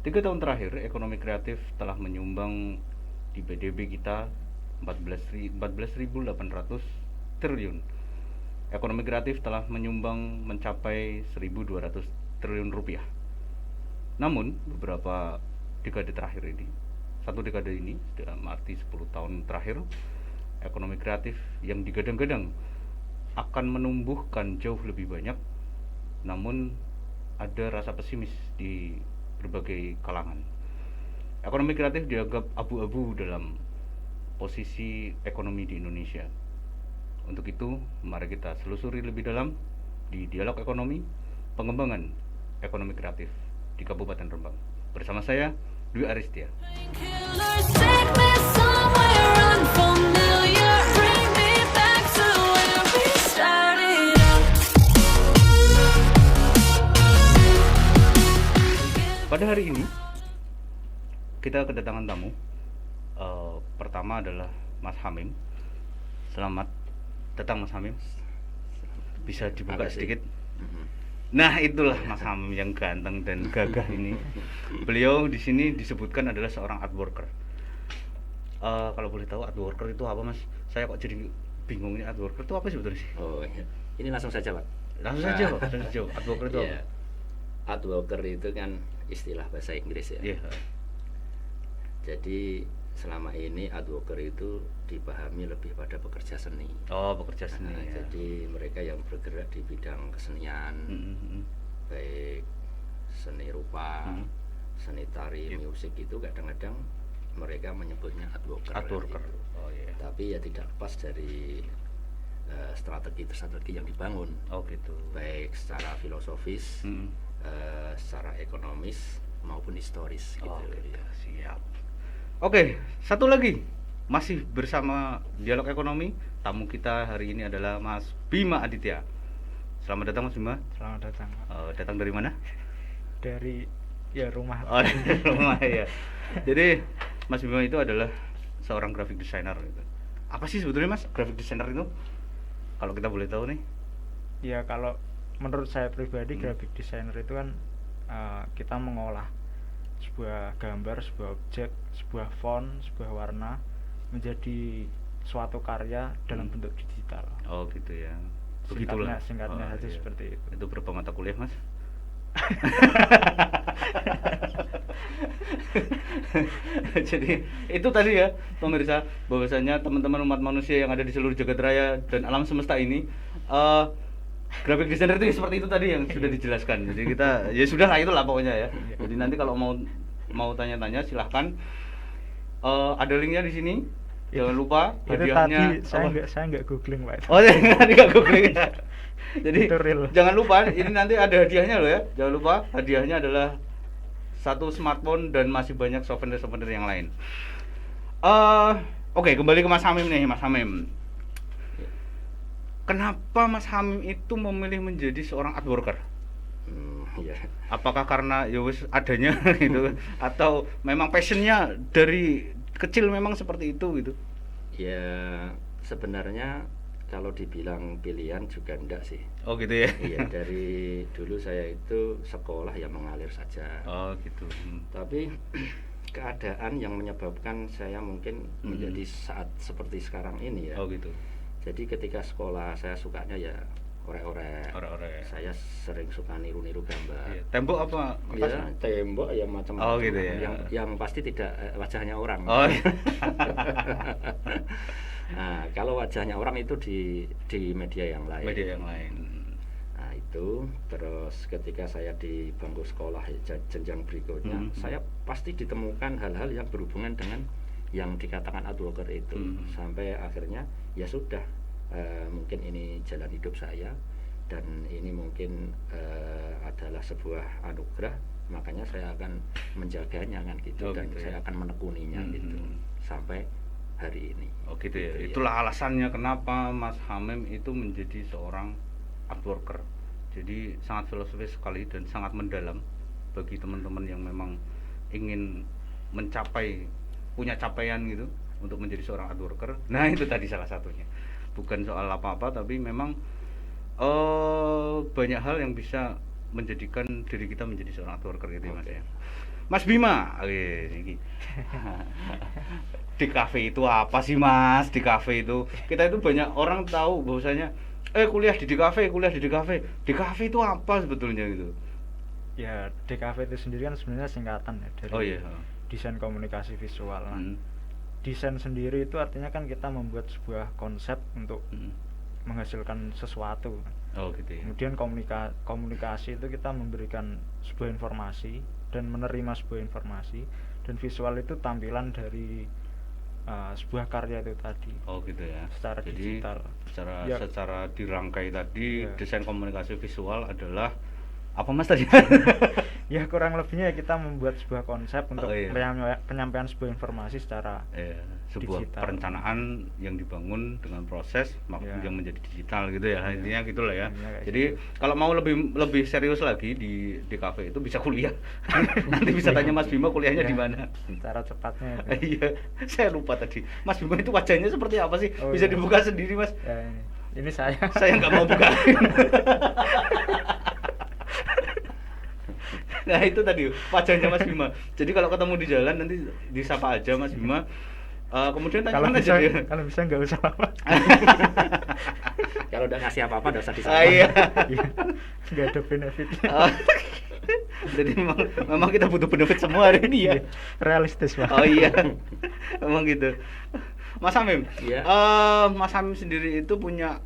3 tahun terakhir, ekonomi kreatif telah menyumbang di PDB kita 14.800 triliun. Ekonomi kreatif telah menyumbang mencapai 1.200 triliun rupiah. Namun, beberapa dekade terakhir ini, satu dekade ini, dalam arti 10 tahun terakhir, ekonomi kreatif yang digadang-gadang akan menumbuhkan jauh lebih banyak, namun ada rasa pesimis di berbagai kalangan. Ekonomi kreatif dianggap abu-abu dalam posisi ekonomi di Indonesia. Untuk itu, mari kita selusuri lebih dalam di Dialog Ekonomi Pengembangan Ekonomi Kreatif di Kabupaten Rembang. Bersama saya, Dwi Aristia. Pada hari ini, kita kedatangan tamu. Pertama adalah Mas Hamim. Selamat datang Mas Hamim. Bisa dibuka sedikit? Nah, itulah Mas Hamim yang ganteng dan gagah ini. Beliau di sini disebutkan adalah seorang art worker. Kalau boleh tahu art worker itu apa, Mas? Saya kok jadi bingung, ini art worker itu apa sebetulnya sih? Oh, ini langsung saja, Pak. Langsung saja, art worker itu apa? Art worker itu kan istilah bahasa Inggris ya. Yeah. Jadi selama ini art worker itu dipahami lebih pada pekerja seni. Oh, pekerja seni. Ya. Jadi mereka yang bergerak di bidang kesenian, baik seni rupa, seni tari, musik, itu kadang-kadang mereka menyebutnya art worker. Art worker. Gitu. Oh iya. Tapi ya tidak lepas dari strategi yang dibangun. Oh gitu. Baik secara filosofis, secara ekonomis maupun historis gitu. Oh, gitu. Ya. Siap. Oke, satu lagi masih bersama Dialog Ekonomi. Tamu kita hari ini adalah Mas Bima Aditya. Selamat datang Mas Bima. Selamat datang. Datang dari mana? Dari rumah. Oh, dari rumah ya. Jadi Mas Bima itu adalah seorang graphic designer gitu. Apa sih sebetulnya Mas graphic designer itu? Kalau kita boleh tahu nih. Ya, kalau menurut saya pribadi graphic designer itu kan kita mengolah sebuah gambar, sebuah objek, sebuah font, sebuah warna menjadi suatu karya dalam bentuk digital. Oh gitu ya. Begitulah. Singkatnya saja seperti itu. Itu berapa mata kuliah Mas? Jadi itu tadi ya pemirsa, bahwasanya teman-teman umat manusia yang ada di seluruh jagat raya dan alam semesta ini, graphic designer itu seperti itu tadi yang sudah dijelaskan. Jadi kita ya sudah lah, itulah pokoknya ya. Jadi nanti kalau mau tanya-tanya silahkan, ada linknya di sini. Jangan lupa hadiahnya. Itu tadi saya nggak googling, Pak. Oh, tadi nggak googling. Jadi jangan lupa ini nanti ada hadiahnya loh ya. Jangan lupa hadiahnya adalah 1 smartphone dan masih banyak souvenir-souvenir yang lain. Oke, kembali ke Mas Hamim nih, Mas Hamim. Kenapa Mas Hamim itu memilih menjadi seorang art worker? Ya. Apakah karena ya wis adanya gitu atau memang passionnya dari kecil memang seperti itu gitu? Ya, sebenarnya kalau dibilang pilihan juga enggak sih. Oh gitu ya. Iya, dari dulu saya itu sekolah ya mengalir saja. Oh gitu. Tapi keadaan yang menyebabkan saya mungkin menjadi saat seperti sekarang ini ya. Oh gitu. Jadi ketika sekolah saya sukanya ya orek-orek. Saya sering suka niru-niru gambar. Iya. Tembok apa? Ya, tembok ya macam-macam. Oh gitu ya. Yang pasti tidak wajahnya orang. Oh. Iya. Nah, kalau wajahnya orang itu di media yang lain. Nah, itu terus ketika saya di bangku sekolah jenjang berikutnya, saya pasti ditemukan hal-hal yang berhubungan dengan yang dikatakan art worker itu. Sampai akhirnya ya sudah, mungkin ini jalan hidup saya dan ini mungkin adalah sebuah anugerah, makanya saya akan menjaganya kan gitu. Dan gitu saya akan menekuninya gitu sampai hari ini. Oh gitu ya. Itulah alasannya kenapa Mas Hamim itu menjadi seorang art worker. Jadi sangat filosofis sekali dan sangat mendalam bagi teman-teman yang memang ingin punya capaian gitu untuk menjadi seorang art worker. Nah, itu tadi salah satunya. Bukan soal apa-apa, tapi memang banyak hal yang bisa menjadikan diri kita menjadi seorang art worker gitu ya Mas ya. Mas Bima, iki. Di kafe itu apa sih Mas? Di kafe itu kita itu banyak orang tahu bahwasanya kuliah di kafe. Di kafe itu apa sebetulnya gitu? Ya, DKV itu sendiri kan sebenarnya singkatan ya dari desain komunikasi visual. Nah, desain sendiri itu artinya kan kita membuat sebuah konsep untuk menghasilkan sesuatu. Oh gitu ya. Kemudian komunikasi itu kita memberikan sebuah informasi dan menerima sebuah informasi, dan visual itu tampilan dari sebuah karya itu tadi. Oh gitu ya. Secara jadi, digital. Secara dirangkai tadi desain komunikasi visual adalah apa Mas tadi? Ya kurang lebihnya kita membuat sebuah konsep untuk penyampaian sebuah informasi secara sebuah digital. Perencanaan yang dibangun dengan proses yang menjadi digital gitu ya. Intinya gitulah ya. Jadi kalau mau lebih serius lagi di kafe itu bisa kuliah. Nanti bisa tanya Mas Bima kuliahnya di mana. Cara cepatnya. Iya, saya lupa tadi. Mas Bima itu wajahnya seperti apa sih? Bisa dibuka sendiri Mas? Ini saya. Saya nggak mau buka. Nah itu tadi wajahnya Mas Bima. Jadi kalau ketemu di jalan nanti disapa aja Mas Bima. Kemudian tanya mana aja dia. Kalau bisa nggak usah apa. Kalau udah ngasih apa-apa nggak usah disapa. Iya. Nggak ada benefitnya. Jadi memang kita butuh benefit semua hari ini ya. Realistis Pak. Oh iya. Memang gitu. Mas Hamim. Iya. Mas Hamim sendiri itu punya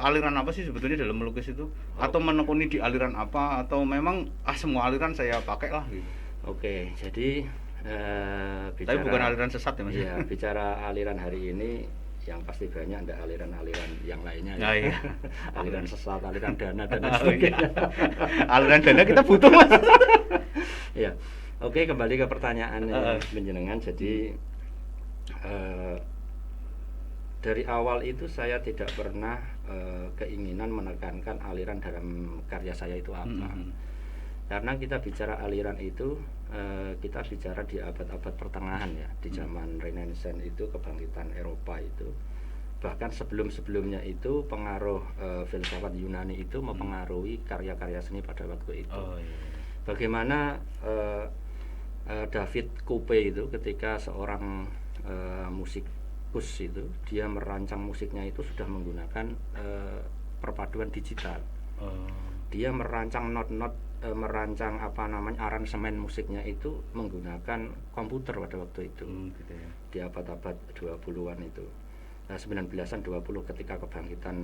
aliran apa sih sebetulnya dalam melukis itu? Atau menekuni di aliran apa? Atau memang semua aliran saya pakai lah gitu? Oke, jadi tapi bukan aliran sesat ya Mas? Iya, bicara aliran hari ini yang pasti banyak, ada aliran-aliran yang lainnya ya. Iya. Aliran sesat, aliran dana dan sebagainya. Aliran dana kita butuh Mas. Iya. Oke, kembali ke pertanyaan penjenengan. Jadi dari awal itu saya tidak pernah keinginan menekankan aliran dalam karya saya itu apa. Karena kita bicara aliran itu, kita bicara di abad-abad pertengahan ya, di zaman Renaissance itu, kebangkitan Eropa itu. Bahkan sebelum-sebelumnya itu pengaruh filsafat Yunani itu mempengaruhi karya-karya seni pada waktu itu. Bagaimana David Coupe itu ketika seorang musikus itu, dia merancang musiknya itu sudah menggunakan perpaduan digital. Dia merancang not-not, merancang aransemen musiknya itu menggunakan komputer pada waktu itu. Gitu ya. Di abad-abad 20-an itu. 19-an 20 ketika kebangkitan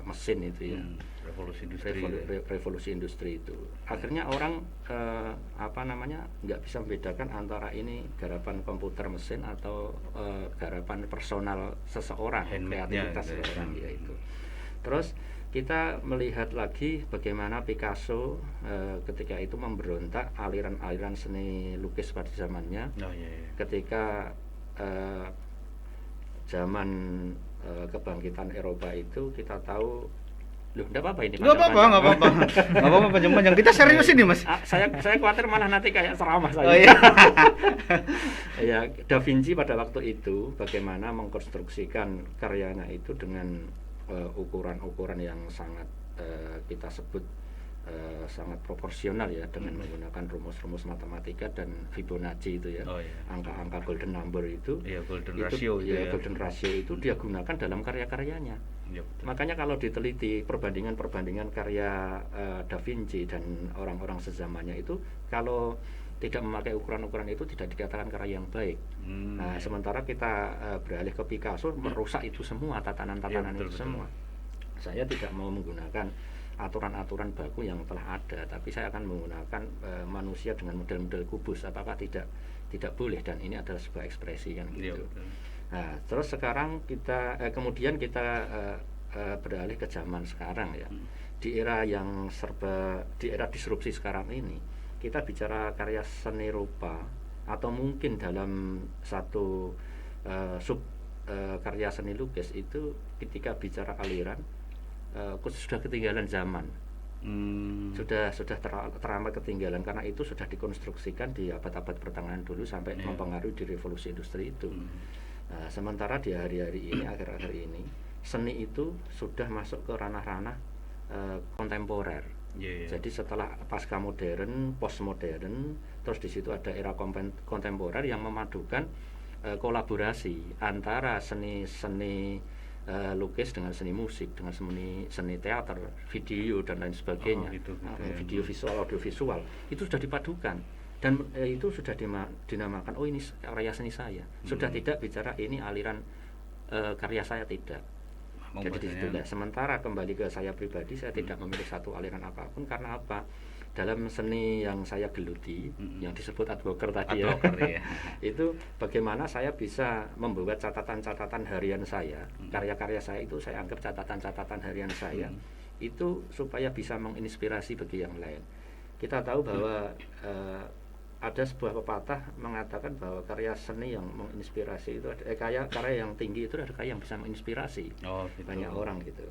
mesin itu ya. Revolusi industri itu. Akhirnya orang nggak bisa membedakan antara ini garapan komputer mesin atau garapan personal seseorang, kreativitas seseorang ya itu. Terus kita melihat lagi bagaimana Picasso ketika itu memberontak aliran-aliran seni lukis pada zamannya. Ketika zaman kebangkitan Eropa itu kita tahu, enggak apa-apa ini. Enggak apa-apa panjang-panjang. Kita serius ini, Mas. Saya khawatir malah nanti kayak ceramah saya. Ya, Da Vinci pada waktu itu bagaimana mengkonstruksikan karyanya itu dengan ukuran-ukuran yang sangat kita sebut sangat proporsional ya, dengan menggunakan rumus-rumus matematika dan Fibonacci itu ya. Angka-angka golden number itu. Golden ratio itu dia gunakan dalam karya-karyanya. Makanya kalau diteliti perbandingan karya Da Vinci dan orang-orang sezamannya itu, kalau tidak memakai ukuran-ukuran itu tidak dikatakan karya yang baik. Nah, sementara kita beralih ke Picasso, merusak itu semua, tatanan-tatanan itu semua. Saya tidak mau menggunakan aturan-aturan baku yang telah ada, tapi saya akan menggunakan manusia dengan model-model kubus. Apakah tidak boleh? Dan ini adalah sebuah ekspresi kan gitu. Nah, terus sekarang kemudian kita beralih ke zaman sekarang ya. Di era disrupsi sekarang ini, kita bicara karya seni rupa, atau mungkin dalam satu sub karya seni lukis itu, ketika bicara aliran sudah ketinggalan zaman. Sudah teramat ketinggalan, karena itu sudah dikonstruksikan di abad-abad pertengahan dulu sampai mempengaruhi di revolusi industri itu. Sementara di hari-hari ini, akhir-akhir ini, seni itu sudah masuk ke ranah-ranah kontemporer. Jadi setelah pasca modern, postmodern, terus di situ ada era kontemporer yang memadukan kolaborasi antara seni lukis dengan seni musik, dengan seni teater, video dan lain sebagainya. Video visual, audio visual itu sudah dipadukan dan itu sudah dinamakan ini karya seni saya. Sudah tidak bicara ini aliran karya saya, tidak. Jadi di situ. Sementara kembali ke saya pribadi, saya tidak memilih satu aliran apapun. Karena apa? Dalam seni yang saya geluti, yang disebut advoker tadi ya, itu bagaimana saya bisa membuat catatan-catatan harian saya, karya-karya saya itu saya anggap catatan-catatan harian saya, itu supaya bisa menginspirasi bagi yang lain. Kita tahu bahwa ada sebuah pepatah mengatakan bahwa karya seni yang menginspirasi itu karya yang tinggi itu ada karya yang bisa menginspirasi banyak orang gitu.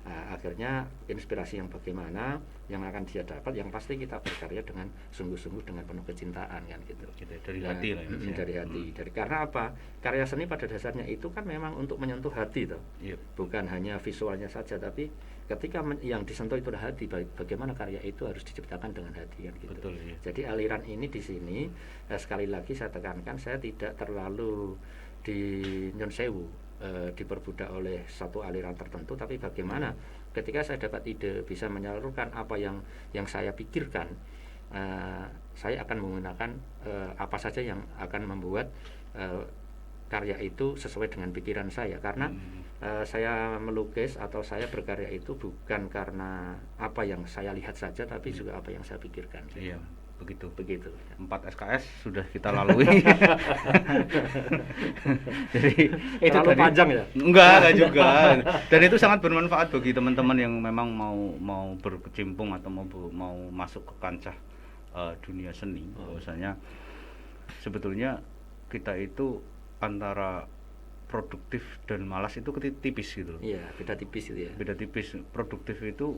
Nah, akhirnya inspirasi yang bagaimana yang akan dia dapat, yang pasti kita berkarya dengan sungguh-sungguh, dengan penuh kecintaan kan gitu. Dari hati lah ya. Dari hati. Karena apa? Karya seni pada dasarnya itu kan memang untuk menyentuh hati toh. Bukan hanya visualnya saja, tapi ketika yang disentuh itu adalah hati, bagaimana karya itu harus diciptakan dengan hati kan gitu. Betul, iya. Jadi aliran ini di sini sekali lagi saya tekankan, saya tidak terlalu di nyun sewu diperbudak oleh satu aliran tertentu, tapi bagaimana ketika saya dapat ide bisa menyalurkan apa yang saya pikirkan, saya akan menggunakan apa saja yang akan membuat karya itu sesuai dengan pikiran saya. Karena saya melukis atau saya berkarya itu bukan karena apa yang saya lihat saja, tapi juga apa yang saya pikirkan. Iya, begitu. 4 SKS sudah kita lalui. Jadi itu terlalu panjang ya? Enggak juga. Dan itu sangat bermanfaat bagi teman-teman yang memang mau berkecimpung atau mau masuk ke kancah dunia seni. Bahwasanya sebetulnya kita itu antara produktif dan malas itu tipis gitu. Iya, beda tipis gitu ya. Beda tipis. Produktif itu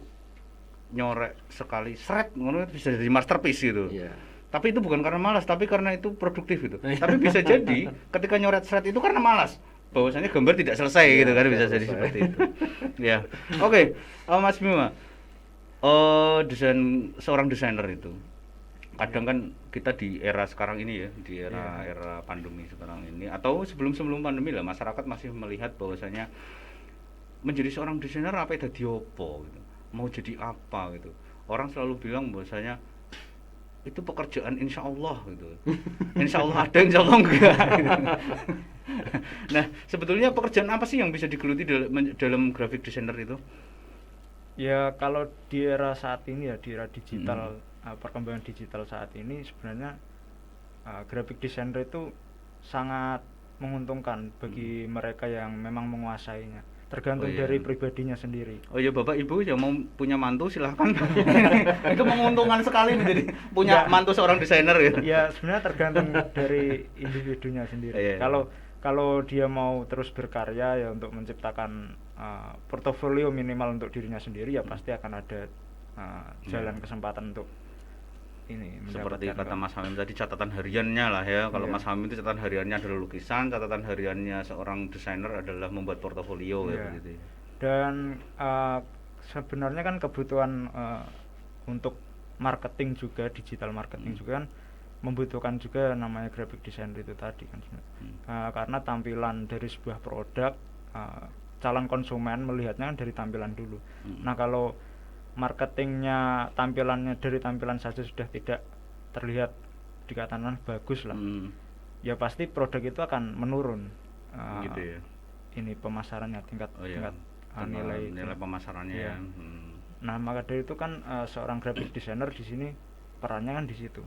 nyorek sekali seret ngono bisa jadi masterpiece gitu. Iya. Tapi itu bukan karena malas, tapi karena itu produktif gitu. Tapi bisa jadi ketika nyoret seret itu karena malas, bahwasanya gambar tidak selesai gitu kan, bisa jadi seperti itu. Ya. Oke, Mas Bima. Seorang desainer itu kadang kan kita di era sekarang ini ya, di era pandemi sekarang ini atau sebelum pandemi lah, masyarakat masih melihat bahwasanya menjadi seorang desainer apa itu dadi opo gitu. Mau jadi apa gitu. Orang selalu bilang bahwasanya itu pekerjaan insya Allah gitu. Insya Allah ada, insya Allah enggak gitu. Nah, sebetulnya pekerjaan apa sih yang bisa digeluti dalam graphic designer itu? Ya kalau di era saat ini ya, di era digital, perkembangan digital saat ini sebenarnya graphic designer itu sangat menguntungkan bagi mereka yang memang menguasainya. Tergantung dari pribadinya sendiri. Oh iya, Bapak Ibu yang mau punya mantu silahkan. Itu menguntungkan sekali menjadi punya mantu seorang desainer ya. Ya sebenarnya tergantung dari individunya sendiri. Kalau dia mau terus berkarya ya untuk menciptakan portofolio minimal untuk dirinya sendiri, ya pasti akan ada jalan kesempatan untuk ini. Seperti kata Mas Hamim tadi, catatan hariannya lah ya. Kalau Mas Hamim itu catatan hariannya adalah lukisan, catatan hariannya seorang desainer adalah membuat portofolio gitu. Dan sebenarnya kan kebutuhan untuk marketing juga, digital marketing juga kan membutuhkan juga namanya graphic designer itu tadi kan. Karena tampilan dari sebuah produk, calon konsumen melihatnya kan dari tampilan dulu. Nah, kalau marketingnya tampilannya dari tampilan saja sudah tidak terlihat dikatakan bagus lah, ya pasti produk itu akan menurun gitu ya. Ini pemasarannya, tingkat nilai pemasarannya ya. Nah, maka dari itu kan seorang graphic designer di sini perannya kan di situ.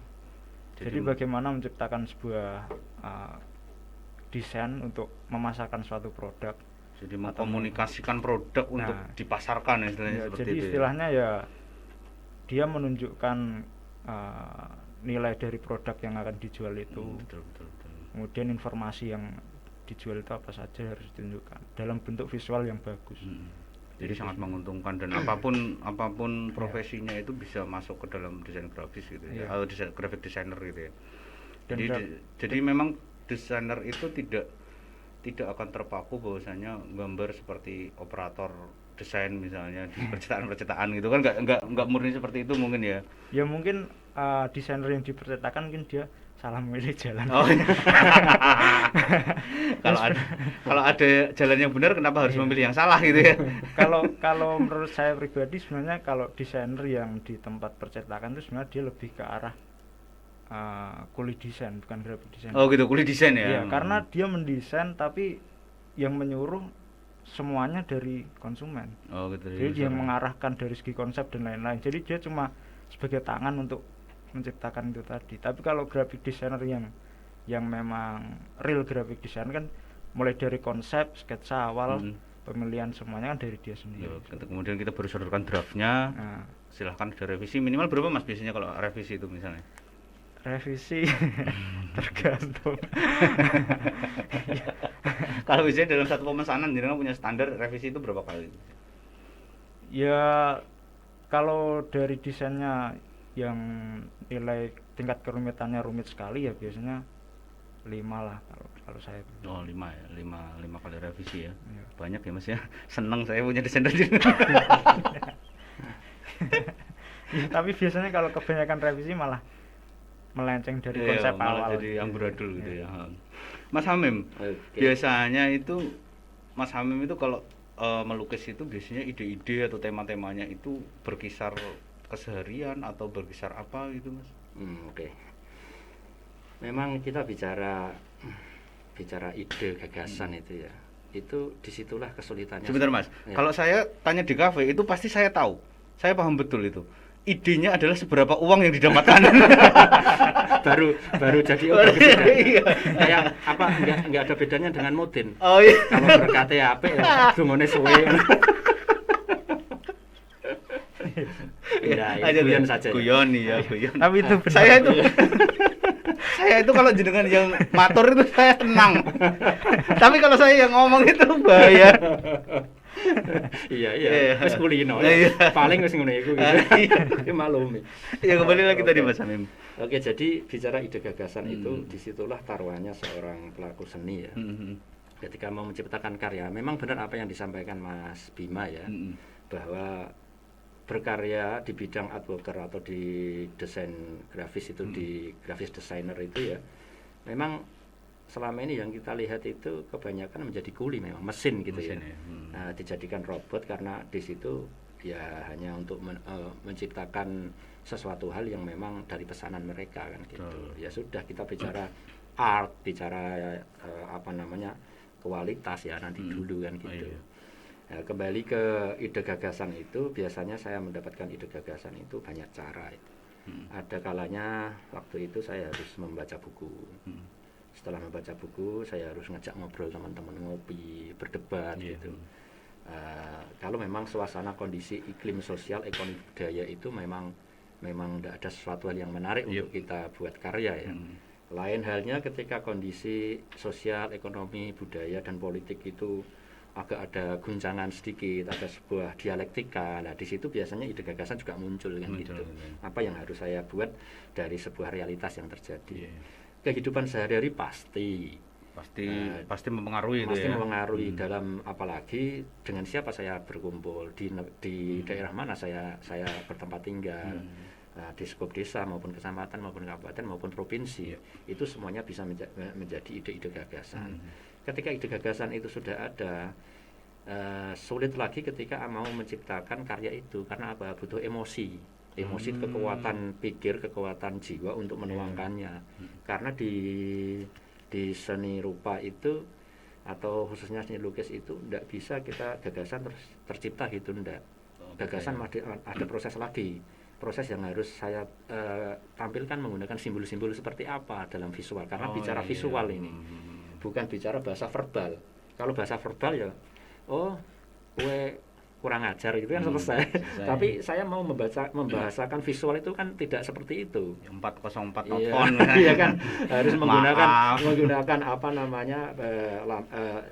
Jadi bagaimana menciptakan sebuah desain untuk memasarkan suatu produk. Jadi mengkomunikasikan produk untuk dipasarkan istilahnya seperti itu. Jadi istilahnya ya dia menunjukkan nilai dari produk yang akan dijual itu. Betul. Kemudian informasi yang dijual itu apa saja harus ditunjukkan dalam bentuk visual yang bagus. Jadi sangat menguntungkan, dan apapun profesinya itu bisa masuk ke dalam desain grafis gitu ya. Atau graphic designer gitu ya. Jadi memang desainer itu tidak akan terpaku bahwasanya gambar seperti operator desain misalnya di percetakan gitu kan nggak murni seperti itu mungkin ya. Ya mungkin desainer yang di percetakan mungkin dia salah memilih jalan. Oh. Kalau ada jalan yang benar kenapa harus memilih yang salah gitu ya. Kalau menurut saya pribadi sebenarnya kalau desainer yang di tempat percetakan itu sebenarnya dia lebih ke arah kuli desain bukan graphic design. Oh gitu, kuli desain ya. Iya, karena dia mendesain tapi yang menyuruh semuanya dari konsumen. Oh gitu. Jadi dia mengarahkan dari segi konsep dan lain-lain. Jadi dia cuma sebagai tangan untuk menciptakan itu tadi. Tapi kalau graphic designer yang memang real graphic design kan mulai dari konsep, sketsa awal, pemilihan semuanya kan dari dia sendiri. Kemudian kita baru sodorkan draftnya. Nah, silahkan ada revisi. Minimal berapa Mas biasanya kalau revisi itu misalnya? Revisi tergantung. Kalau biasanya dalam satu pemesanan jenengan punya standar revisi itu berapa kali? Ya kalau dari desainnya yang nilai tingkat kerumitannya rumit sekali ya biasanya 5 lah kalau saya. Oh 5 ya, 5 kali revisi ya. Banyak ya Mas ya. Seneng saya punya desainer. Ya, tapi biasanya kalau kebanyakan revisi malah melenceng dari konsep awal. Jadi amburadul gitu ya. Mas Hamim, biasanya itu Mas Hamim itu kalau melukis itu biasanya ide-ide atau tema-temanya itu berkisar keseharian atau berkisar apa gitu Mas? Oke. Memang kita bicara ide gagasan itu ya. Itu disitulah kesulitannya. Sebentar Mas, ya. Kalau saya tanya di kafe itu pasti saya tahu. Saya paham betul itu. Idenya adalah seberapa uang yang didapatkan. baru jadi iya. Kayak apa enggak ada bedanya dengan Mudin. Oh iya. Kalau berkate apik ya dungone suwe. Ya, guyon saja. Guyon ya, guyon. Tapi itu benar. Saya itu kalau jenengan yang matur itu saya tenang. Tapi kalau saya yang ngomong itu bahaya. Iya, wis kulino. Paling wis ngono iku gitu. Ki maklumi. Ya kembali lagi tadi Mas Hamim. Oke, jadi bicara ide gagasan itu disitulah taruhannya seorang pelaku seni ya. Ketika mau menciptakan karya, memang benar apa yang disampaikan Mas Bima ya, bahwa berkarya di bidang advoker atau di desain grafis itu di grafis designer itu ya, memang selama ini yang kita lihat itu kebanyakan menjadi kuli memang mesin gitu ya. Nah, dijadikan robot karena di situ ya hanya untuk menciptakan sesuatu hal yang memang dari pesanan mereka kan gitu. Ya sudah kita bicara art, bicara kualitas ya nanti dulu kan gitu. Nah, kembali ke ide gagasan itu biasanya saya mendapatkan ide gagasan itu banyak cara. Ada kalanya waktu itu saya harus membaca buku. Setelah membaca buku saya harus ngajak ngobrol teman-teman, ngopi, berdebat gitu. Kalau memang suasana kondisi iklim sosial ekonomi budaya itu memang tidak ada sesuatu hal yang menarik untuk kita buat karya ya. Lain halnya ketika kondisi sosial ekonomi budaya dan politik itu agak ada guncangan sedikit, ada sebuah dialektika. Nah di situ biasanya ide gagasan juga muncul kan gitu. Apa yang harus saya buat dari sebuah realitas yang terjadi. Kehidupan sehari-hari pasti mempengaruhi itu ya. Mempengaruhi dalam apalagi dengan siapa saya berkumpul di daerah mana saya bertempat tinggal. Nah, di skop desa maupun kecamatan maupun kabupaten maupun provinsi itu semuanya bisa menjadi ide-ide gagasan. Ketika ide gagasan itu sudah ada, sulit lagi ketika mau menciptakan karya itu karena apa? Butuh emosi, kekuatan pikir, kekuatan jiwa untuk menuangkannya. Karena di seni rupa itu atau khususnya seni lukis itu tidak bisa kita gagasan tercipta gitu, enggak. Gagasan ada proses lagi. Proses yang harus saya tampilkan menggunakan simbol-simbol seperti apa dalam visual karena bicara visual ini bukan bicara bahasa verbal. Kalau bahasa verbal ya gue kurang ajar itu kan selesai. Tapi saya mau membahasakan visual itu kan tidak seperti itu. 404 font iya kan harus menggunakan apa namanya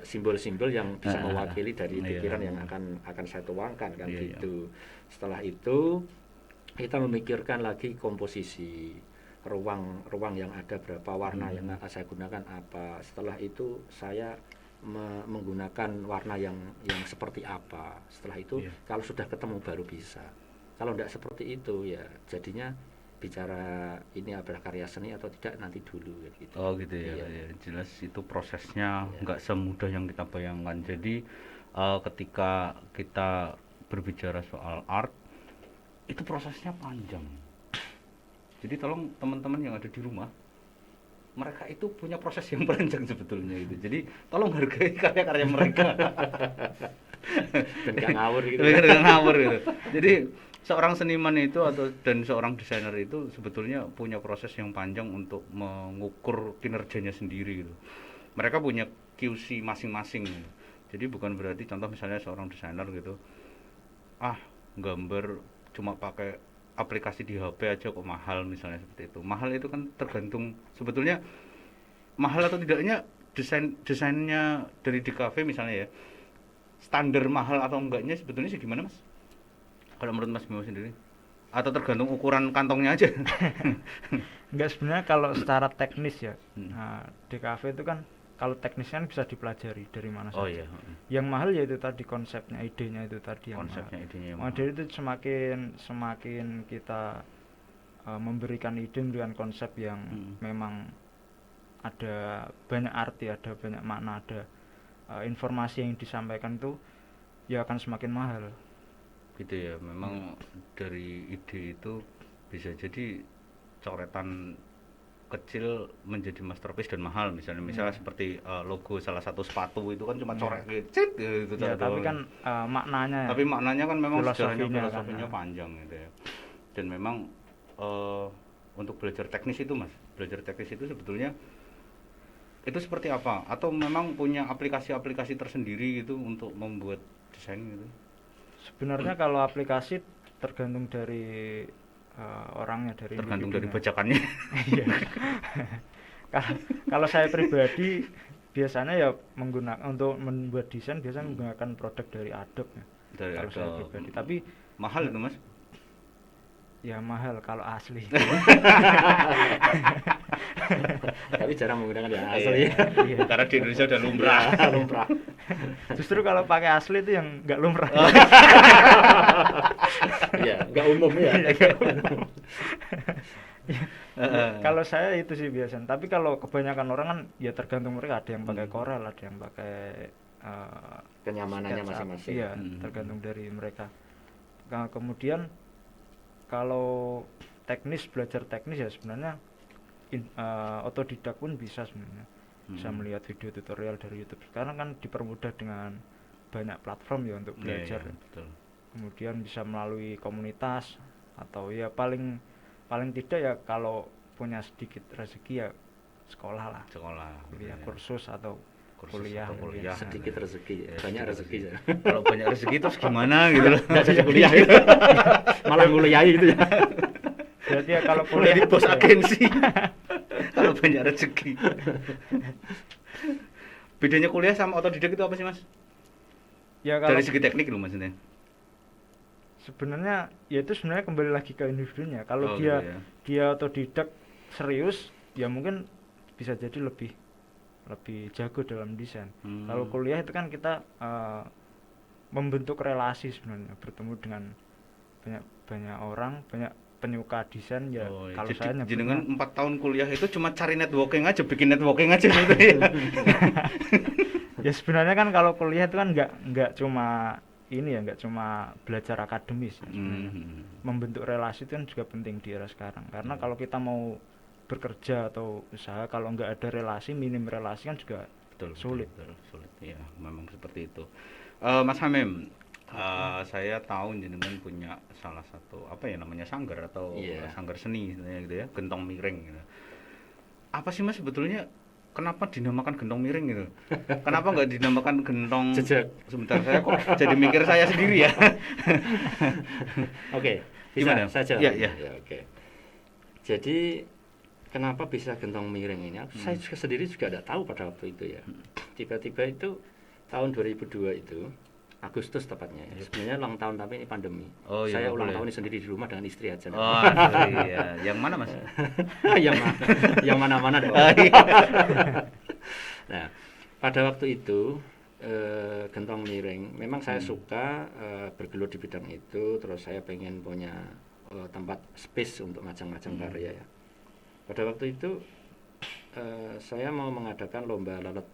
simbol-simbol yang bisa mewakili dari pikiran yang akan saya tuangkan kan gitu. Setelah itu kita memikirkan lagi komposisi ruang yang ada berapa, warna yang saya gunakan apa. Setelah itu saya menggunakan warna yang seperti apa. Setelah itu kalau sudah ketemu baru bisa. Kalau tidak seperti itu ya jadinya bicara ini adalah karya seni atau tidak nanti dulu gitu. Oh gitu ya. Jelas itu prosesnya nggak semudah yang kita bayangkan. Jadi ketika kita berbicara soal art itu prosesnya panjang. Jadi tolong teman-teman yang ada di rumah, mereka itu punya proses yang panjang sebetulnya itu. Jadi tolong hargai karya-karya mereka. Dan gak ngawur gitu. Jadi seorang seniman itu dan seorang desainer itu sebetulnya punya proses yang panjang untuk mengukur kinerjanya sendiri gitu. Mereka punya QC masing-masing gitu. Jadi bukan berarti contoh misalnya seorang desainer gitu, gambar cuma pakai aplikasi di HP aja kok mahal misalnya seperti itu. Mahal itu kan tergantung sebetulnya mahal atau tidaknya desainnya dari DKV misalnya ya. Standar mahal atau enggaknya sebetulnya sih gimana Mas? Kalau menurut Mas Bimo sendiri? Atau tergantung ukuran kantongnya aja? Enggak, sebenarnya kalau secara teknis ya, DKV itu kan kalau teknisnya bisa dipelajari dari mana saja. Oh iya. Yang mahal yaitu tadi konsepnya, idenya itu tadi yang konsepnya, idenya yang mahal. Jadi itu semakin kita memberikan ide, memberikan konsep yang memang ada banyak arti, ada banyak makna, ada informasi yang disampaikan itu ya akan semakin mahal. Gitu ya, memang dari ide itu bisa jadi coretan kecil menjadi masterpiece dan mahal misalnya seperti logo salah satu sepatu itu kan cuma coret gitu ya, tapi kan maknanya kan memang filosofinya kan, panjang gitu ya. Dan memang untuk belajar teknis itu sebetulnya itu seperti apa, atau memang punya aplikasi-aplikasi tersendiri gitu untuk membuat desain gitu? Sebenarnya kalau aplikasi tergantung dari orangnya, tergantung dari bajakannya. Iya. Kalau saya pribadi biasanya ya menggunakan untuk membuat desain biasanya menggunakan produk dari Adobe ya. Kalau saya pribadi, tapi mahal itu Mas? Ya mahal kalau asli. Tapi jarang menggunakan yang asli. Iya. Karena di Indonesia udah lumrah. Justru kalau pakai asli itu yang nggak lumrah. Iya, nggak umum ya. Kalau saya itu sih biasanya. Tapi kalau kebanyakan orang kan ya tergantung mereka, ada yang pakai Corel, ada yang pakai kenyamanannya masing-masing. Iya, tergantung dari mereka. Nah, kemudian kalau belajar teknis ya sebenarnya otodidak pun bisa sebenarnya. Bisa melihat video tutorial dari YouTube. Sekarang kan dipermudah dengan banyak platform ya untuk belajar. Iya, betul. Kemudian bisa melalui komunitas atau ya paling tidak ya kalau punya sedikit rezeki ya sekolah, kuliah, kursus atau kuliah. Sedikit rezeki, banyak rezeki ya. Kalau banyak rezeki terus gimana gitu loh. Nggak jadi kuliah gitu. Malah nguliahi gitu ya. Berarti ya kalau kuliah di bos agensi. Kalau banyak rezeki. Bedanya kuliah sama otodidak itu apa sih Mas? Ya kalau dari segi teknik loh maksudnya. Sebenarnya ya itu sebenarnya kembali lagi ke individunya. Kalau dia otodidak serius ya mungkin bisa jadi lebih jago dalam desain. Kalau kuliah itu kan kita membentuk relasi sebenarnya, bertemu dengan banyak orang, banyak penyuka desain ya. Kalau saya jenengan 4 tahun kuliah itu cuma cari networking aja, bikin networking aja gitu ya. Ya sebenarnya kan kalau kuliah itu kan nggak cuma ini ya, nggak cuma belajar akademis ya, membentuk relasi itu kan juga penting di era sekarang. Karena kalau kita mau bekerja atau usaha kalau nggak ada relasi, minim relasi kan juga sulit. Ya memang seperti itu. Mas Hamim, saya tahu jenengan punya salah satu sanggar atau sanggar seni gitu ya, gentong miring gitu. Apa sih Mas sebetulnya kenapa dinamakan gentong miring gitu? Kenapa nggak dinamakan gentong jejak? Sebentar, saya kok jadi mikir saya sendiri ya. Oke, bisa gimana saja. Ya, oke. Jadi kenapa bisa gentong miring ini? Saya sendiri juga tidak tahu pada waktu itu ya. Tiba-tiba itu tahun 2002 itu Agustus tepatnya. Sebenarnya ulang tahun tapi ini pandemi. Saya ulang tahun sendiri di rumah dengan istri aja. Iya. Yang mana Mas? yang mana-mana deh. Iya. Nah, pada waktu itu gentong miring memang saya suka bergelut di bidang itu, terus saya pengen punya tempat space untuk macam-macam karya ya. Pada waktu itu saya mau mengadakan lomba lalat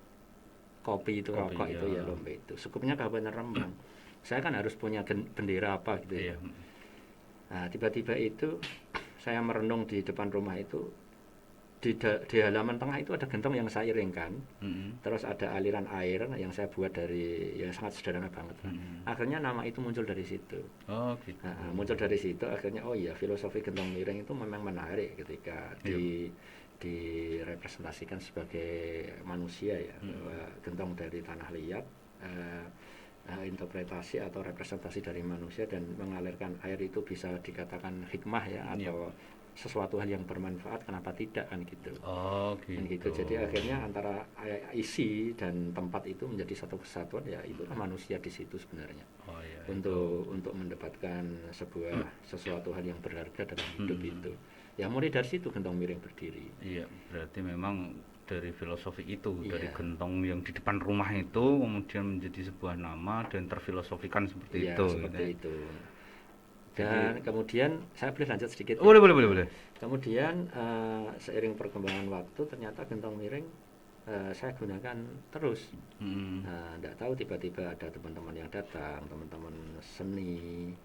kopi itu, rokok itu ya, lomba itu skupnya Kabupaten Rembang. Saya kan harus punya bendera apa gitu ya. Nah, tiba-tiba itu saya merenung di depan rumah itu, di halaman tengah itu ada gentong yang saya iringkan, terus ada aliran air yang saya buat dari yang sangat sederhana banget. Akhirnya nama itu muncul dari situ. Gitu. Nah, muncul dari situ akhirnya oh iya, filosofi gentong miring itu memang menarik ketika direpresentasikan sebagai manusia ya, bahwa gentong dari tanah liat, interpretasi atau representasi dari manusia dan mengalirkan air itu bisa dikatakan hikmah ya, atau sesuatu hal yang bermanfaat, kenapa tidak kan gitu. Gitu. Jadi akhirnya antara isi dan tempat itu menjadi satu kesatuan ya, itulah manusia di situ sebenarnya. Untuk mendapatkan sesuatu hal yang berharga dalam hidup itu. Ya mulai dari situ gentong miring berdiri. Iya, berarti memang dari filosofi itu, dari gentong yang di depan rumah itu kemudian menjadi sebuah nama dan terfilosofikan seperti itu. Seperti itu. Dan kemudian saya boleh lanjut sedikit. Boleh. Kemudian seiring perkembangan waktu ternyata gentong miring saya gunakan terus. Tidak tahu tiba-tiba ada teman-teman yang datang, teman-teman seni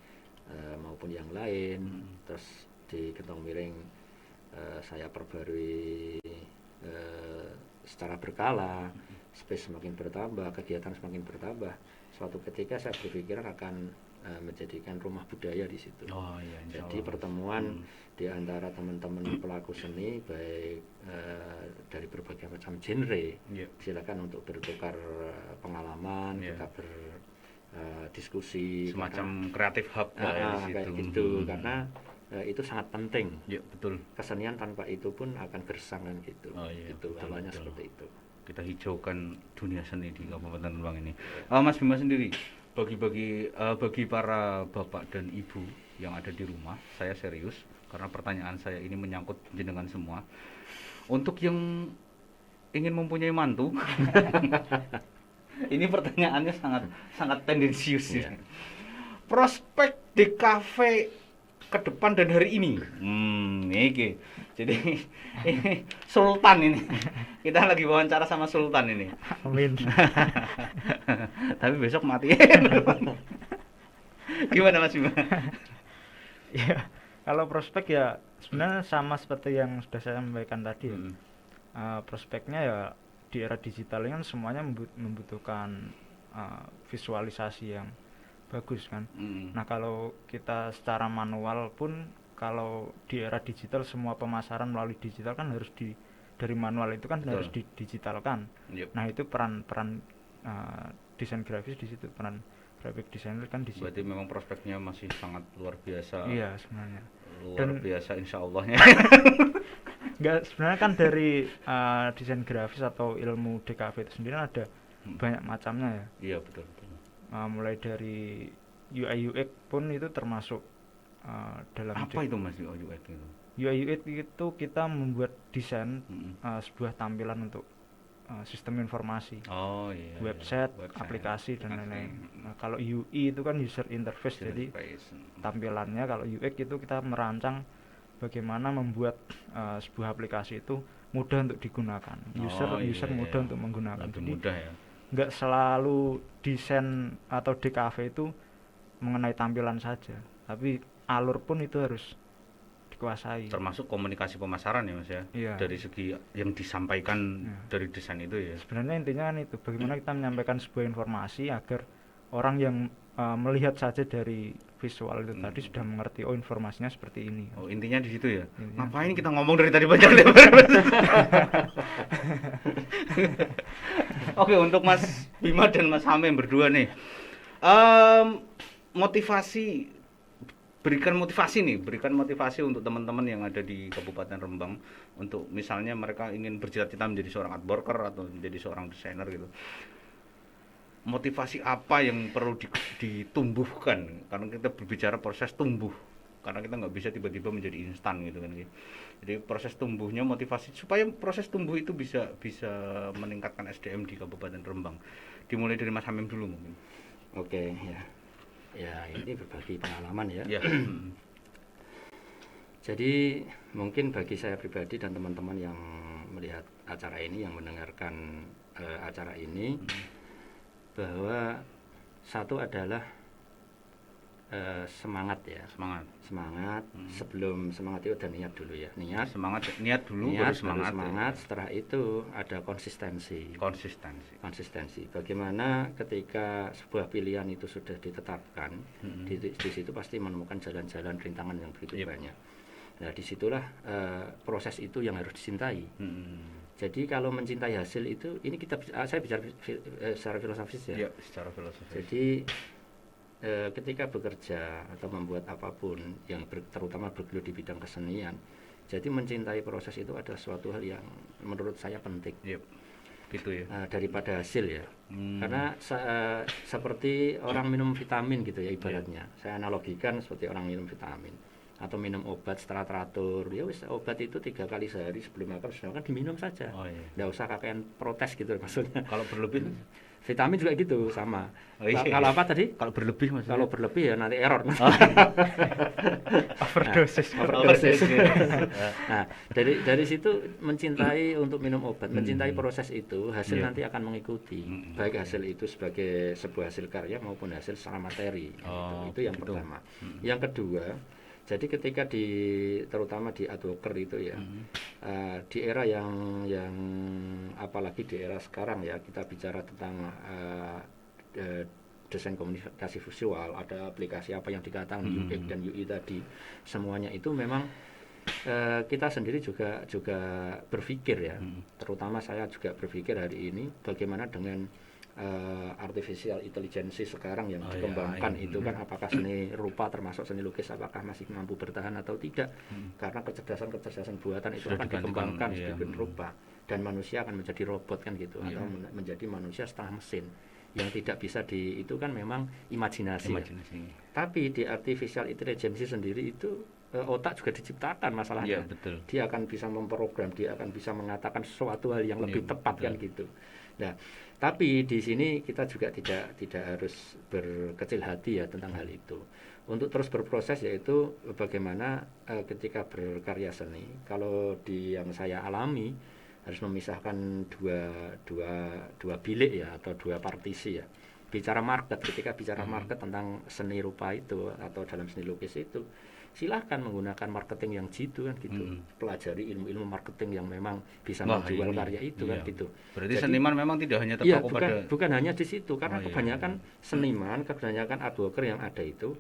maupun yang lain. Terus di gentong miring saya perbarui secara berkala, space semakin bertambah, kegiatan semakin bertambah. Suatu ketika saya berpikiran akan menjadikan rumah budaya di situ. Jadi pertemuan di antara teman-teman pelaku seni baik dari berbagai macam genre, silakan untuk bertukar pengalaman, kita berdiskusi, semacam kreatif hub kayak gitu, karena itu sangat penting. Betul. Kesenian tanpa itu pun akan gersang kan gitu. Itu awalnya seperti itu. Kita hijaukan dunia seni di Kabupaten Rembang ini. Mas Bima sendiri, bagi para bapak dan ibu yang ada di rumah, saya serius karena pertanyaan saya ini menyangkut jenengan semua. Untuk yang ingin mempunyai mantu, ini pertanyaannya sangat tendensius ya. Prospek di kafe ke depan dan hari ini. Ini. Jadi ini Sultan ini. Kita lagi wawancara sama Sultan ini. Amin. Tapi besok mati. Gimana Mas Bima? Ya, kalau prospek ya sebenarnya sama seperti yang sudah saya sampaikan tadi. Prospeknya ya di era digital ini kan semuanya membutuhkan visualisasi yang bagus kan. Nah, kalau kita secara manual pun, kalau di era digital semua pemasaran melalui digital kan harus dari manual itu kan harus didigitalkan. Nah, itu peran desain grafis di situ, peran graphic designer kan di situ. Berarti memang prospeknya masih sangat luar biasa. Iya, sebenarnya. Luar biasa insyaallah-nya. Enggak, sebenarnya kan dari desain grafis atau ilmu DKV itu sendiri ada banyak macamnya ya. Iya, betul. Mulai dari UI UX pun itu termasuk dalam apa itu Mas UI UX itu? UI UX itu kita membuat desain sebuah tampilan untuk sistem informasi, website, aplikasi dan lain-lain. Nah, kalau UI itu kan user interface, jadi tampilannya. Kalau UX itu kita merancang bagaimana membuat sebuah aplikasi itu mudah untuk digunakan, user mudah untuk menggunakan. Lebih mudah ya. Nggak selalu desain atau DKV itu mengenai tampilan saja, tapi alur pun itu harus dikuasai. Termasuk komunikasi pemasaran ya Mas ya. Iya. Dari segi yang disampaikan dari desain itu ya. Sebenarnya intinya kan itu, bagaimana kita menyampaikan sebuah informasi agar orang yang melihat saja dari visual itu tadi sudah mengerti, oh informasinya seperti ini. Oh, intinya di situ ya. Ngapain kita ngomong dari tadi banyak lebar? Oke, untuk Mas Bima dan Mas Hamim berdua nih. Berikan motivasi untuk teman-teman yang ada di Kabupaten Rembang, untuk misalnya mereka ingin bercita-cita menjadi seorang art worker atau menjadi seorang desainer gitu. Motivasi apa yang perlu ditumbuhkan? Karena kita berbicara proses tumbuh karena kita nggak bisa tiba-tiba menjadi instan gitu kan. Jadi proses tumbuhnya, motivasi supaya proses tumbuh itu bisa meningkatkan SDM di Kabupaten Rembang, dimulai dari Mas Hamim dulu mungkin. Oke, ya ini berbagi pengalaman ya. Jadi mungkin bagi saya pribadi dan teman-teman yang melihat acara ini, yang mendengarkan acara ini, bahwa satu adalah semangat ya. Semangat. Sebelum semangat itu ada niat dulu ya. Niat dulu baru semangat. Setelah itu ada konsistensi. Bagaimana ketika sebuah pilihan itu sudah ditetapkan, di situ pasti menemukan jalan-jalan rintangan yang begitu banyak. Nah, disitulah proses itu yang harus dicintai. Jadi kalau mencintai hasil itu, ini saya bicara secara filosofis ya. Iya, secara filosofis. Jadi ketika bekerja atau membuat apapun yang terutama bergelut di bidang kesenian, jadi mencintai proses itu adalah suatu hal yang menurut saya penting. Gitu ya. Daripada hasil ya. Karena seperti orang minum vitamin gitu ya ibaratnya. Saya analogikan seperti orang minum vitamin atau minum obat secara teratur. Ya wis, obat itu 3 kali sehari sebelum makan diminum saja. Nggak usah kakean protes gitu maksudnya. Kalau berlebih vitamin juga gitu sama. Kalau apa tadi? Kalau berlebih maksudnya. Kalau berlebih ya nanti error. Overdosis. Nah, dari situ mencintai untuk minum obat, mencintai proses itu, hasil nanti akan mengikuti. Baik hasil itu sebagai sebuah hasil karya maupun hasil secara materi. Itu yang pertama. Yang kedua, jadi ketika terutama di advoker itu ya, di era yang apalagi di era sekarang ya, kita bicara tentang desain komunikasi visual, ada aplikasi apa yang dikatakan UX dan UI tadi, semuanya itu memang kita sendiri juga berpikir ya, terutama saya juga berpikir hari ini bagaimana dengan artificial intelligence sekarang yang dikembangkan itu kan, apakah seni rupa termasuk seni lukis apakah masih mampu bertahan atau tidak, karena kecerdasan buatan itu akan dikembangkan sedemikian rupa dan manusia akan menjadi robot kan gitu, atau menjadi manusia setengah mesin yang tidak bisa itu kan memang imajinasi. Tapi di artificial intelligence sendiri itu otak juga diciptakan masalahnya. Dia akan bisa memprogram, dia akan bisa mengatakan sesuatu hal yang lebih tepat kan gitu. Nah, tapi di sini kita juga tidak harus berkecil hati ya tentang hal itu. Untuk terus berproses yaitu bagaimana ketika berkarya seni, kalau yang saya alami harus memisahkan dua bilik ya, atau 2 partisi ya. Bicara market, ketika bicara market tentang seni rupa itu atau dalam seni lukis itu, silahkan menggunakan marketing yang jitu kan gitu, pelajari ilmu marketing yang memang bisa menjual karya itu kan gitu. Berarti jadi, seniman memang tidak hanya terpaku pada bukan hanya di situ, karena kebanyakan seniman, kebanyakan advoker yang ada itu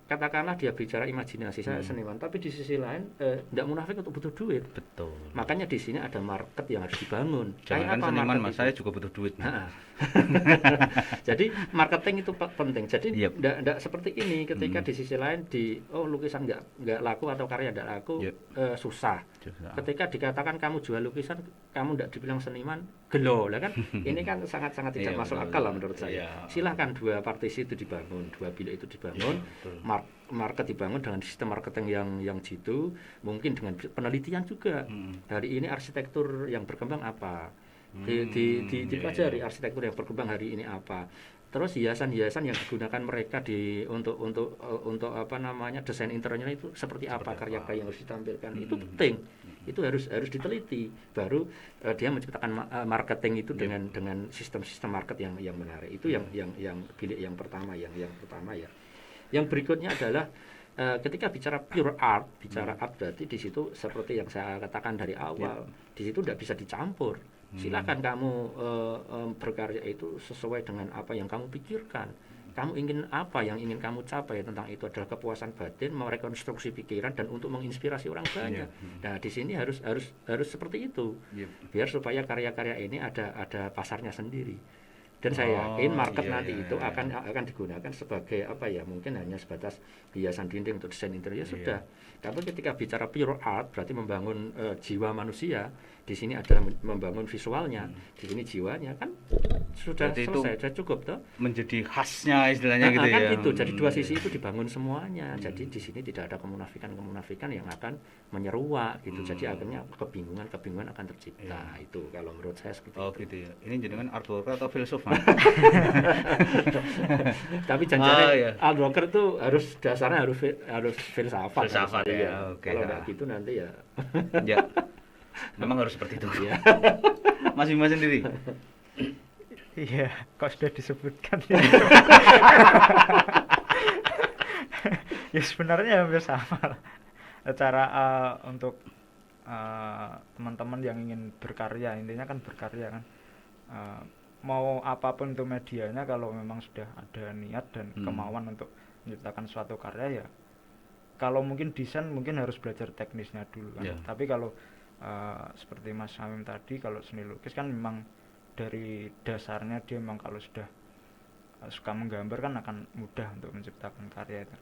katakanlah dia bicara imajinasi, saya seniman, tapi di sisi lain tidak munafik untuk butuh duit. Betul. Makanya di sini ada market yang harus dibangun. Jangan apa seniman, mas, saya juga butuh duit. Jadi marketing itu penting. Jadi tidak seperti ini ketika di sisi lain lukisan nggak laku atau karya tidak laku, susah. Ketika dikatakan kamu jual lukisan, kamu tidak dibilang seniman, gelo lah kan. Ini kan sangat-sangat tidak masuk akal lah menurut saya. Silahkan 2 partisi itu dibangun, 2 bilik itu dibangun. Market dibangun dengan sistem marketing yang jitu, mungkin dengan penelitian juga. Hari ini arsitektur yang berkembang apa, dipelajari arsitektur yang berkembang hari ini apa. Terus hiasan-hiasan yang digunakan mereka untuk apa namanya desain interiornya itu seperti apa, karya-karya yang harus ditampilkan itu penting. Itu harus diteliti, baru dia menciptakan marketing itu dengan sistem-sistem market yang menarik. Itu yang bilik yang pertama ya. Yang berikutnya adalah ketika bicara pure art, art berarti di situ seperti yang saya katakan dari awal, di situ tidak bisa dicampur. Silakan kamu berkarya itu sesuai dengan apa yang kamu pikirkan. Kamu ingin apa, yang ingin kamu capai tentang itu adalah kepuasan batin, merekonstruksi pikiran dan untuk menginspirasi orang banyak. Nah, di sini harus seperti itu. Biar supaya karya-karya ini ada pasarnya sendiri. Dan saya yakin market nanti itu akan digunakan sebagai apa ya, mungkin hanya sebatas hiasan dinding untuk desain interior sudah. Tapi ketika bicara pure art berarti membangun jiwa manusia. Di sini adalah membangun visualnya, di sini jiwanya kan sudah Berarti itu selesai, sudah cukup toh. menjadi khasnya istilahnya gitu kan ya. gitu. Jadi dua sisi itu dibangun semuanya. Jadi di sini tidak ada kemunafikan yang akan menyeruak gitu. Jadi akhirnya kebingungan akan tercipta. Itu kalau menurut saya seperti itu. Gitu ya. Ini jenengan art worker atau filsuf, Mas? Tapi janjinya art worker tuh dasarnya harus filsafat. Filsafat ya. Oke. Kalau nggak gitu nanti ya. Ya. Memang harus seperti itu. Ya. Mas Bima sendiri. Iya, kok sudah disebutkan ya. Ya sebenarnya hampir sama lah. Cara untuk teman-teman yang ingin berkarya, intinya kan berkarya kan. Mau apapun itu medianya, kalau memang sudah ada niat dan kemauan untuk menciptakan suatu karya ya. Kalau mungkin desain mungkin harus belajar teknisnya dulu kan. Tapi kalau seperti Mas Hamim tadi, kalau seni lukis kan memang dari dasarnya dia memang kalau sudah suka menggambar kan akan mudah untuk menciptakan karya itu.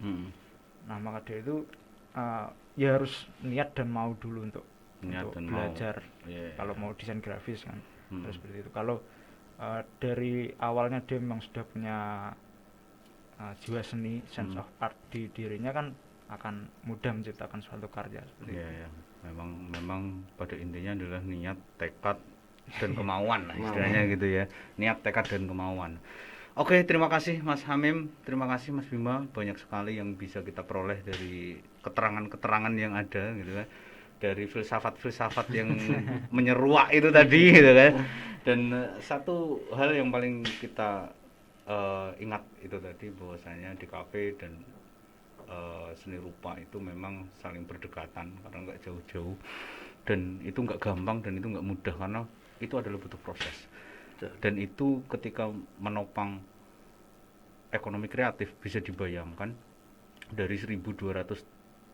Nah maka dari itu ya harus niat dan mau dulu untuk belajar. Kalau mau desain grafis kan harus seperti itu. Kalau dari awalnya dia memang sudah punya jiwa seni, sense of art di dirinya kan akan mudah menciptakan suatu karya seperti itu. Ya. Memang pada intinya adalah niat, tekad dan kemauan lah istilahnya gitu ya. Niat, tekad dan kemauan. Oke, terima kasih Mas Hamim, terima kasih Mas Bima, banyak sekali yang bisa kita peroleh dari keterangan-keterangan yang ada gitu kan. Dari filsafat-filsafat yang menyeruak itu tadi gitu kan. Dan satu hal yang paling kita ingat itu tadi bahwasanya di kafe dan seni rupa itu memang saling berdekatan karena nggak jauh-jauh, dan itu nggak gampang dan itu nggak mudah karena itu adalah butuh proses. Dan itu ketika menopang ekonomi kreatif bisa dibayangkan dari 1.200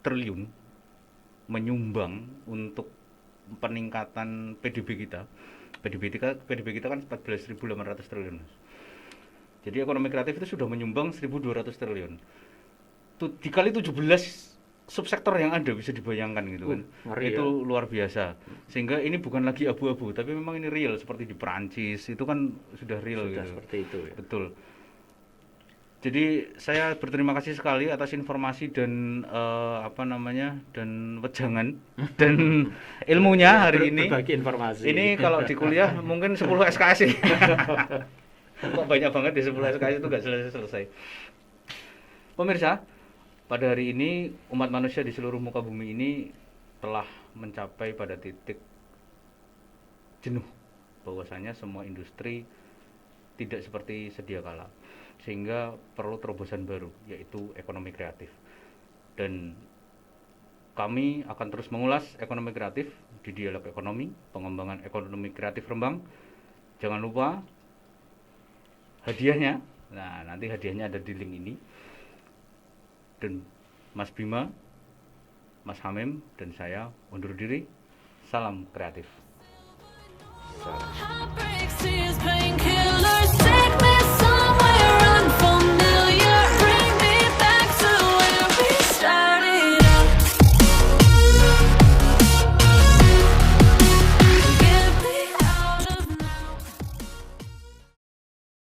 triliun menyumbang untuk peningkatan PDB kita. PDB kita kan 14.800 triliun. Jadi ekonomi kreatif itu sudah menyumbang 1.200 triliun. Dikali 17 subsektor yang ada, bisa dibayangkan gitu kan. Itu ya. Luar biasa. Sehingga ini bukan lagi abu-abu, tapi memang ini real seperti di Perancis itu kan sudah real sudah gitu. Seperti itu ya. Betul. Jadi saya berterima kasih sekali atas informasi dan dan wejangan dan ilmunya hari ini. Berbagi informasi. Ini kalau di kuliah mungkin 10 SKS sih. Kok banyak banget di 10 SKS itu nggak selesai. Pemirsa, pada hari ini umat manusia di seluruh muka bumi ini telah mencapai pada titik jenuh bahwasanya semua industri tidak seperti sedia kala, sehingga perlu terobosan baru, yaitu ekonomi kreatif. Dan kami akan terus mengulas ekonomi kreatif di Dialog Ekonomi, pengembangan ekonomi kreatif Rembang. Jangan lupa hadiahnya. Nah, nanti hadiahnya ada di link ini. Dan Mas Bima, Mas Hamim, dan saya undur diri. Salam kreatif. Salam.